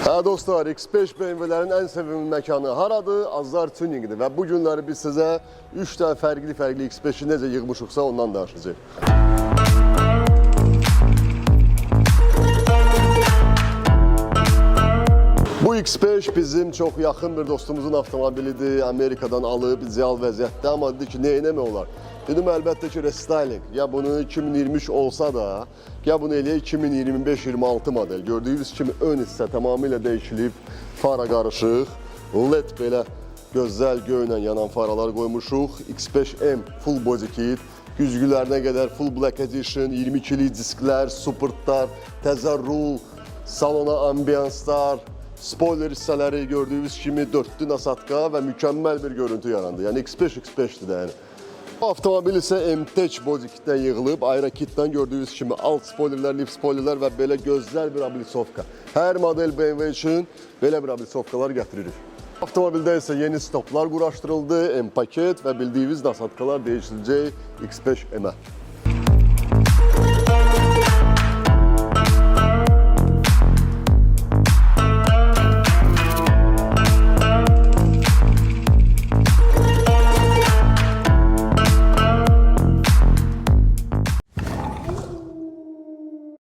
Hə dostlar, X5 BMW-lərin ən sevimli məkanı haradır? Azlar Tuning'dir və bu günləri biz sizə 3 dənə fərqli X5-i necə yığmışıqsa ondan danışacağıq. Bu X5 bizim çox yaxın bir dostumuzun avtomobilidir. Amerikadan alıb, ideal vəziyyətdə, amma dedi ki, neynəmək olar? Dedim, əlbəttə ki, restyling. Ya bunu 2023 olsa da, ya bunu eləyək 2025-26 model. Gördüyünüz kimi ön hissə tamamilə dəyişilib, fara qarışıq, LED belə gözəl göylə yanan faralar qoymuşuq. X5M full body kit, güzgülərinə qədər full black edition, 22'li disklər, supportlar, təzə rul, salona ambiyanslar, spoiler hissələri gördüyünüz kimi 4'lü nasatka və mükəmməl bir görüntü yarandı. Yəni X5-dir də yəni. Bu avtomobil isə MTech body kitdən yığılıb, ayrı kitdən gördüyünüz kimi alt spoilerlər, lip spoilerlər və belə gözəl bir abilisovka. Hər model BMW üçün belə bir abilisovkalar gətiririk. Avtomobildə isə yeni stoplar quraşdırıldı, M paket və bildiyiniz nasatkalar değişiləcək X5M-ə.